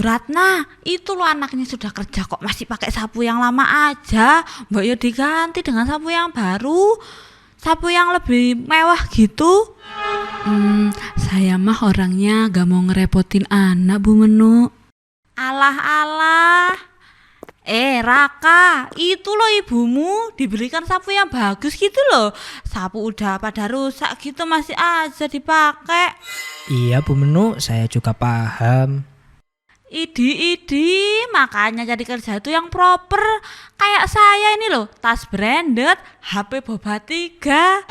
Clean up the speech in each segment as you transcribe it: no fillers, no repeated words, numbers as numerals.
Bu Ratna, itu loh anaknya sudah kerja kok masih pakai sapu yang lama aja. Mbak yo diganti dengan sapu yang baru, sapu yang lebih mewah gitu. Saya mah orangnya gak mau ngerepotin anak Bu Menu. Alah. Raka, itu loh ibumu dibelikan sapu yang bagus gitu loh. Sapu udah pada rusak gitu masih aja dipakai. Iya Bu Menu, saya juga paham. Idi, makanya cari kerja itu yang proper. Kayak saya ini loh, tas branded, HP boba 3.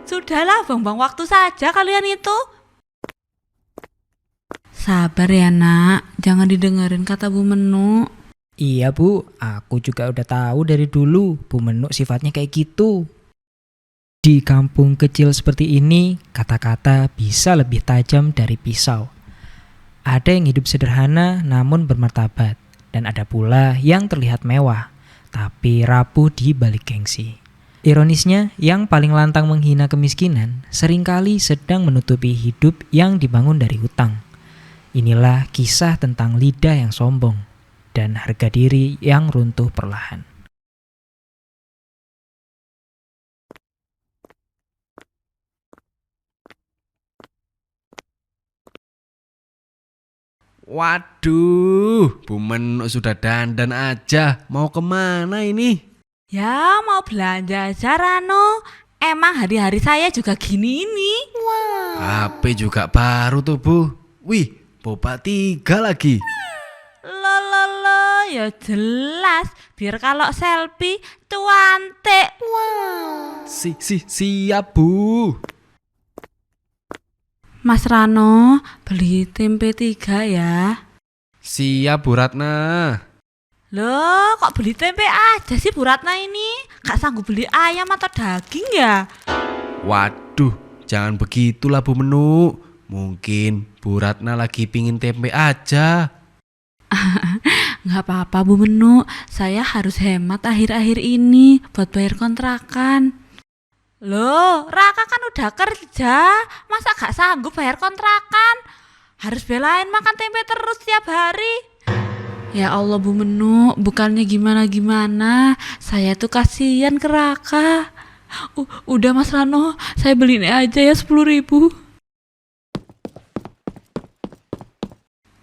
Sudahlah, buang-buang waktu saja kalian itu. Sabar ya nak, jangan didengerin kata Bu Menu. Iya Bu, aku juga udah tahu dari dulu Bu Menu sifatnya kayak gitu. Di kampung kecil seperti ini, kata-kata bisa lebih tajam dari pisau. Ada yang hidup sederhana namun bermartabat, dan ada pula yang terlihat mewah, tapi rapuh di balik gengsi. Ironisnya, yang paling lantang menghina kemiskinan seringkali sedang menutupi hidup yang dibangun dari hutang. Inilah kisah tentang lidah yang sombong dan harga diri yang runtuh perlahan. Waduh, Bu Menu sudah dandan aja. Mau kemana ini? Ya mau belanja aja Rano. Emang hari-hari saya juga gini ini. HP juga baru tuh Bu. Wih, boba 3 lagi. Lololo, ya jelas. Biar kalau selfie cuantik. Siap Bu. Mas Rano, beli tempe 3 ya. Siap Bu Ratna. Loh, kok beli tempe aja sih Bu Ratna ini? Gak sanggup beli ayam atau daging ya? Waduh, jangan begitulah Bu Menu. Mungkin Bu Ratna lagi pingin tempe aja. Gak apa-apa Bu Menu, saya harus hemat akhir-akhir ini buat bayar kontrakan. Loh, Raka kan udah kerja, masa gak sanggup bayar kontrakan? Harus belain makan tempe terus tiap hari. Ya Allah Bu Menu, bukannya gimana-gimana, saya tuh kasihan ke Raka. Udah Mas Rano, saya beliin aja ya 10.000.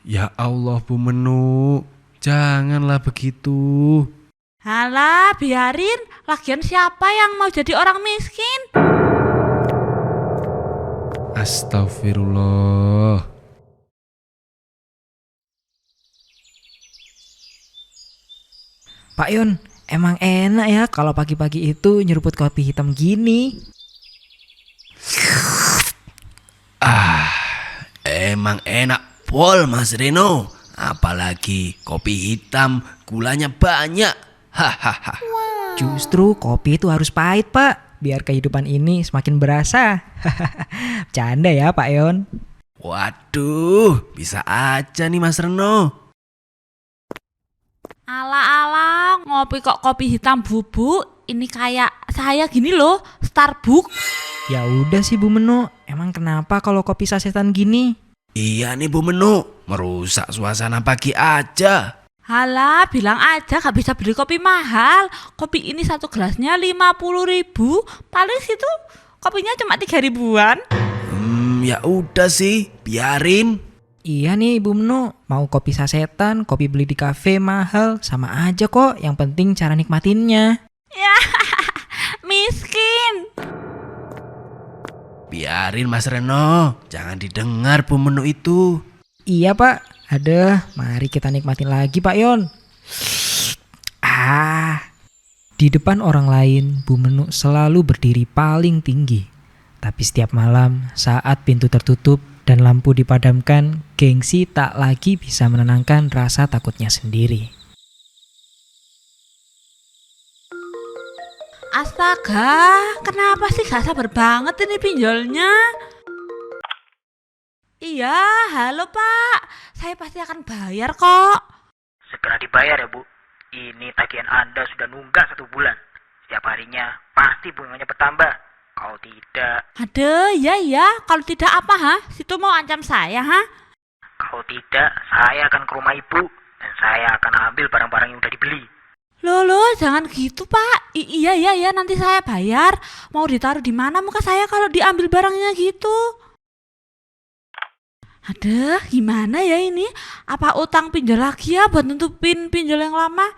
Ya Allah Bu Menu, janganlah begitu. Halah, biarin. Lagian siapa yang mau jadi orang miskin? Astagfirullah. Pak Yon, emang enak ya kalau pagi-pagi itu nyeruput kopi hitam gini. Emang enak pol Mas Reno. Apalagi kopi hitam, gulanya banyak. Hahaha. Justru kopi itu harus pahit Pak, biar kehidupan ini semakin berasa. Bercanda ya Pak Yon. Waduh, bisa aja nih Mas Reno. Ala-ala, ngopi kok kopi hitam bubuk. Ini kayak saya gini loh, Starbucks. Ya udah sih Bu Menu, emang kenapa kalau kopi sasetan gini? Iya nih Bu Menu, merusak suasana pagi aja. Halah, bilang aja gak bisa beli kopi mahal. Kopi ini satu gelasnya 50.000. Paling situ kopinya cuma 3.000-an. Ya udah sih, biarin. Iya nih Ibu Menu, mau kopi sasetan, kopi beli di kafe mahal, sama aja kok, yang penting cara nikmatinnya. Ya, miskin. Biarin Mas Reno, jangan didengar Bu Menu itu. Iya Pak, mari kita nikmatin lagi Pak Yon. Di depan orang lain, Bu Menu selalu berdiri paling tinggi. Tapi setiap malam, saat pintu tertutup dan lampu dipadamkan, gengsi tak lagi bisa menenangkan rasa takutnya sendiri. Astaga, kenapa sih gak sabar banget ini pinjolnya? Iya, halo Pak. Saya pasti akan bayar kok. Segera dibayar ya Bu. Ini tagihan Anda sudah nunggak 1 bulan. Setiap harinya pasti bunganya bertambah. Kalau tidak, Aduh, ya. Kalau tidak apa, ha? Situ mau ancam saya, ha? kalau Kalau tidak, saya akan ke rumah ibu dan saya akan ambil barang-barang yang udah dibeli. Loh, jangan gitu, Pak. Iya, nanti saya bayar. Mau ditaruh di mana muka saya kalau diambil barangnya gitu? Aduh, gimana ya ini? Apa utang pinjol lagi ya buat nutupin pinjol yang lama?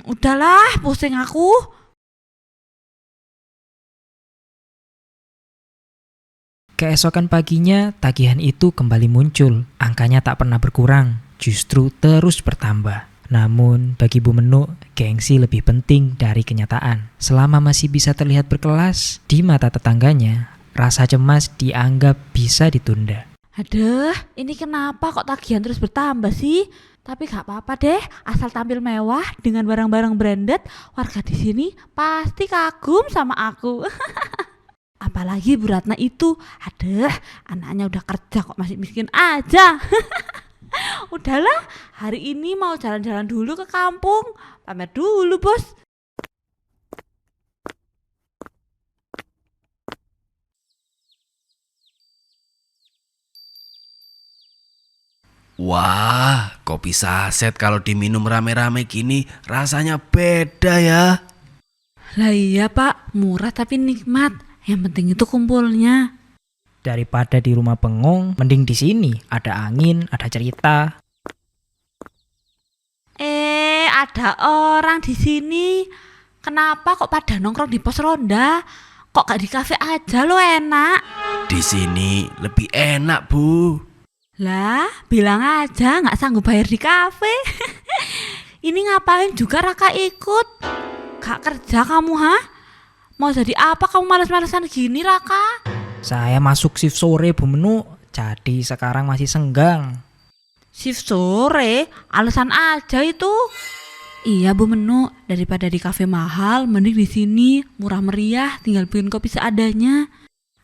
Udahlah, pusing aku. Keesokan paginya, tagihan itu kembali muncul. Angkanya tak pernah berkurang, justru terus bertambah. Namun, bagi Bu Menuk, gengsi lebih penting dari kenyataan. Selama masih bisa terlihat berkelas, di mata tetangganya, rasa cemas dianggap bisa ditunda. Aduh, ini kenapa kok tagihan terus bertambah sih? Tapi gak apa-apa deh, asal tampil mewah dengan barang-barang branded, warga di sini pasti kagum sama aku. Apalagi Bu Ratna itu, aduh, anaknya udah kerja kok masih miskin aja. Udahlah, hari ini mau jalan-jalan dulu ke kampung, pamer dulu bos. Wah, kopi saset kalau diminum rame-rame gini rasanya beda ya. Lah iya Pak, murah tapi nikmat, yang penting itu kumpulnya. Daripada di rumah bengong, mending di sini. Ada angin, ada cerita. Ada orang di sini. Kenapa kok pada nongkrong di pos ronda? Kok gak di kafe aja lo enak? Di sini lebih enak, Bu. Lah, bilang aja gak sanggup bayar di kafe. Ini ngapain juga Raka ikut? Gak kerja kamu, ha? Mau jadi apa kamu males-malesan gini, Raka? Saya masuk shift sore Bu Menuk, jadi sekarang masih senggang. Shift sore? Alasan aja itu. Iya Bu Menuk, daripada di kafe mahal, mending di sini murah meriah, tinggal bikin kopi seadanya.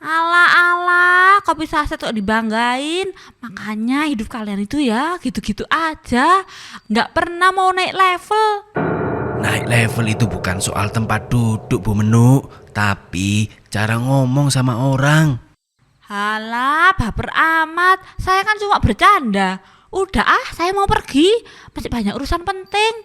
Alah, kopi saset kok dibanggain. Makanya hidup kalian itu ya gitu-gitu aja, nggak pernah mau naik level. Naik level itu bukan soal tempat duduk, Bu Menuk, tapi cara ngomong sama orang. Halah, baper amat. Saya kan cuma bercanda. Udah saya mau pergi. Masih banyak urusan penting.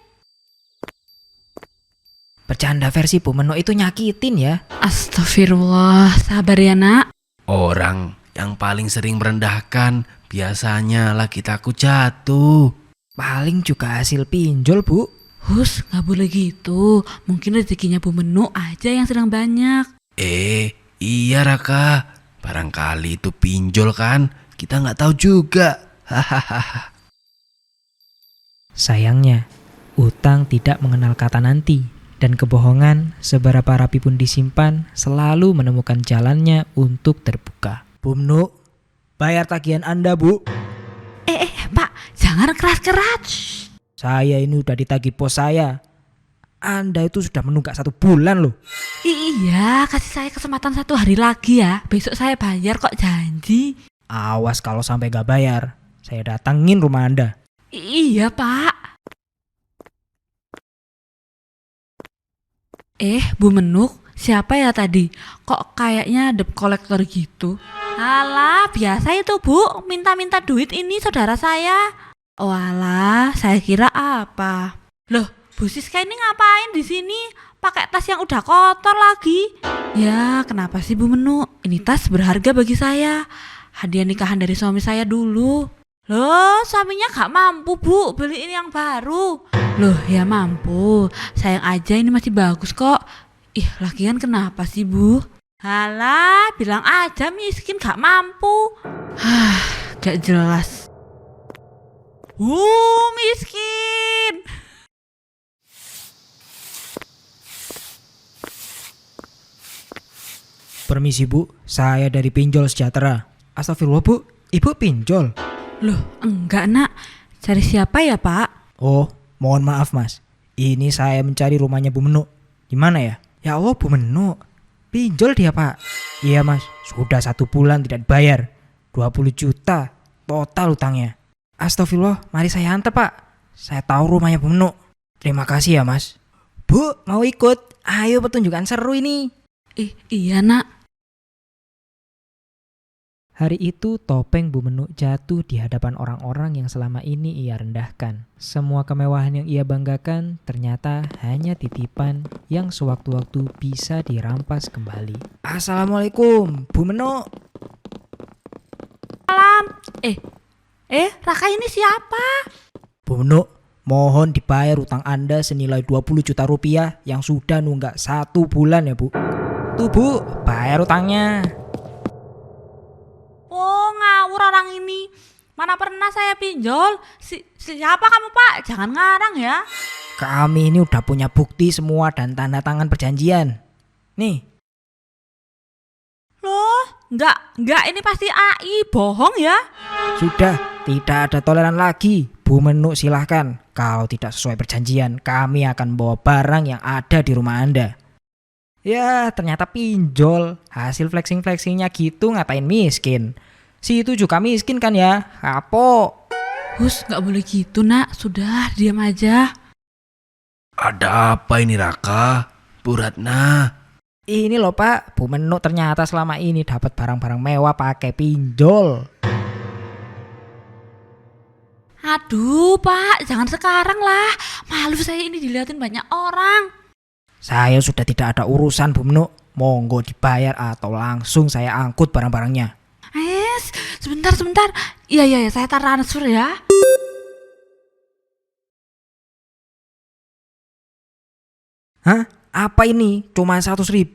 Bercanda versi Bu Menuk itu nyakitin ya. Astagfirullah, sabar ya nak. Orang yang paling sering merendahkan biasanya lagi takut jatuh. Paling juga hasil pinjol Bu. Hus, gak boleh gitu. Mungkin rezekinya Bu Menuk aja yang sedang banyak. Iya Raka. Barangkali itu pinjol kan? Kita nggak tahu juga. Hahaha. Sayangnya, utang tidak mengenal kata nanti. Dan kebohongan, seberapa rapi pun disimpan, selalu menemukan jalannya untuk terbuka. Bu Menuk, bayar tagihan Anda Bu. Pak, jangan keras-keras. Saya ini udah ditagih bos saya. Anda itu sudah menunggak 1 bulan loh. Iya, kasih saya kesempatan 1 hari lagi ya. Besok saya bayar kok, janji. Awas kalau sampai gak bayar, saya datangin rumah Anda. Iya Pak. Bu Menuk, siapa ya tadi? Kok kayaknya debt collector gitu? Alah, biasa itu Bu, minta-minta duit ini saudara saya. Walah, saya kira apa? Loh, Bu Siska ini ngapain di sini? Pakai tas yang udah kotor lagi. Ya, kenapa sih Bu Menuk? Ini tas berharga bagi saya. Hadiah nikahan dari suami saya dulu. Loh, suaminya gak mampu Bu beliin yang baru. Loh, ya mampu. Sayang aja ini masih bagus kok. Ih, lagian kenapa sih Bu? Halah, bilang aja miskin gak mampu. Gak jelas. Miskin. Permisi Bu, saya dari Pinjol Sejahtera. Astagfirullah Bu, Ibu pinjol? Loh, enggak nak. Cari siapa ya Pak? Oh, mohon maaf Mas. Ini saya mencari rumahnya Bu Menuk. Di mana ya? Ya Allah Bu Menuk. Pinjol dia Pak. Iya Mas, sudah 1 bulan tidak bayar. 20 juta total utangnya. Astagfirullah, mari saya antar Pak. Saya tahu rumahnya Bu Menuk. Terima kasih ya Mas. Bu, mau ikut? Ayo pertunjukan seru ini. Iya nak. Hari itu topeng Bu Menuk jatuh di hadapan orang-orang yang selama ini ia rendahkan. Semua kemewahan yang ia banggakan ternyata hanya titipan yang sewaktu-waktu bisa dirampas kembali. Assalamualaikum, Bu Menuk. Salam. Raka ini siapa? Bu Menuk, mohon dibayar utang Anda senilai 20 juta rupiah yang sudah nunggak 1 bulan ya Bu. Tuh Bu, bayar utangnya. Oh, ngawur orang ini. Mana pernah saya pinjol? Siapa kamu, Pak? Jangan ngarang ya. Kami ini udah punya bukti semua dan tanda tangan perjanjian. Nih. Loh, enggak ini pasti AI, bohong ya. Sudah, tidak ada toleran lagi. Bu Menuk silahkan. Kalau tidak sesuai perjanjian, kami akan bawa barang yang ada di rumah Anda. Ya, ternyata pinjol. Hasil flexing-flexingnya gitu ngatain miskin. Si itu juga miskin kan ya, kapok. Hus, nggak boleh gitu nak. Sudah, diam aja. Ada apa ini Raka? Bu Ratna? Ini loh Pak, Bu Menuk ternyata selama ini dapat barang-barang mewah pakai pinjol. Aduh Pak, jangan sekarang lah. Malu saya ini dilihatin banyak orang. Saya sudah tidak ada urusan Bu Menuk. Monggo dibayar atau langsung saya angkut barang-barangnya. Sebentar. Iya, saya transfer ya. Hah? Apa ini? Cuma 100.000.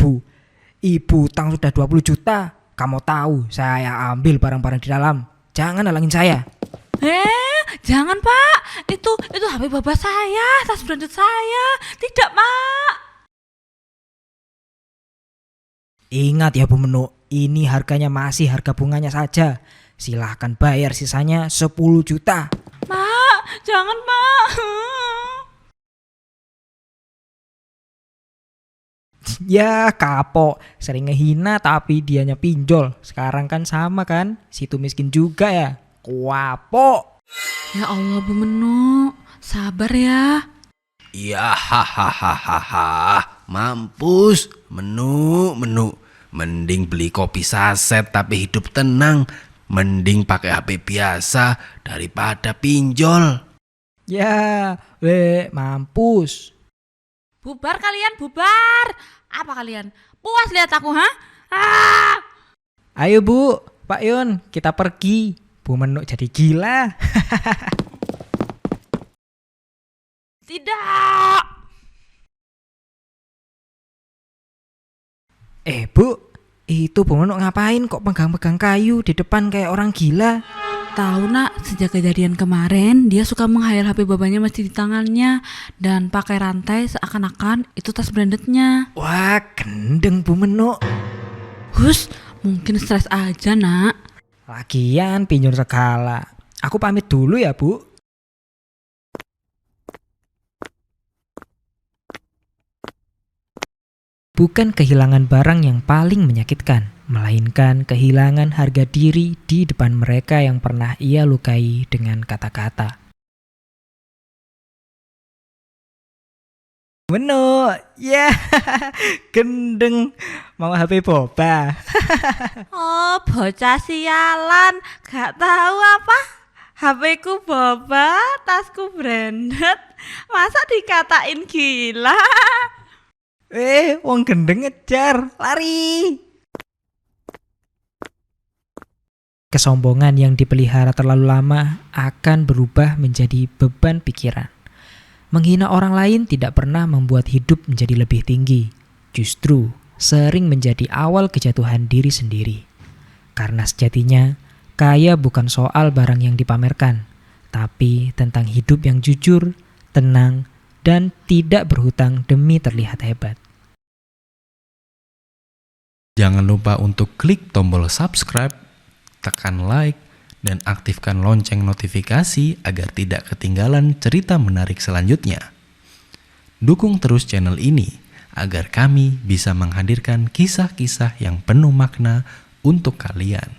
Ibu utang sudah 20 juta. Kamu tahu saya ambil barang-barang di dalam. Jangan halangin saya. Jangan Pak. Itu HP bapak saya, tas branded saya. Tidak Pak. Ingat ya Bu Menuk, ini harganya masih harga bunganya saja. Silahkan bayar sisanya 10 juta. Pak, jangan Pak. Ya kapok, sering ngehina tapi dianya pinjol. Sekarang kan sama kan, situ miskin juga ya. Kuapok. Ya Allah Bu Menuk, sabar ya. Ya hahaha, mampus. Menuk. Mending beli kopi saset tapi hidup tenang. Mending pakai HP biasa daripada pinjol. Ya, mampus. Bubar kalian, bubar. Apa kalian? Puas lihat aku, ha? Ayo Bu, Pak Yun, kita pergi. Bu Menuk jadi gila. Tidak. Bu, itu Bu Menuk ngapain kok pegang-pegang kayu di depan kayak orang gila? Tahu nak, sejak kejadian kemarin dia suka menghayal HP babanya masih di tangannya dan pakai rantai seakan-akan itu tas brandednya. Wah, gendeng Bu Menuk. Hus, mungkin stres aja nak. Lagian pinjol segala. Aku pamit dulu ya Bu. Bukan kehilangan barang yang paling menyakitkan, melainkan kehilangan harga diri di depan mereka yang pernah ia lukai dengan kata-kata. Menuk, ya, gendeng, mau HP boba. Oh, bocah sialan, gak tahu apa. HP ku boba, tasku branded. Masa dikatain gila? Wong gendeng ngejar, lari. Kesombongan yang dipelihara terlalu lama akan berubah menjadi beban pikiran. Menghina orang lain tidak pernah membuat hidup menjadi lebih tinggi. Justru sering menjadi awal kejatuhan diri sendiri. Karena sejatinya, kaya bukan soal barang yang dipamerkan, tapi tentang hidup yang jujur, tenang, dan tidak berhutang demi terlihat hebat. Jangan lupa untuk klik tombol subscribe, tekan like, dan aktifkan lonceng notifikasi agar tidak ketinggalan cerita menarik selanjutnya. Dukung terus channel ini agar kami bisa menghadirkan kisah-kisah yang penuh makna untuk kalian.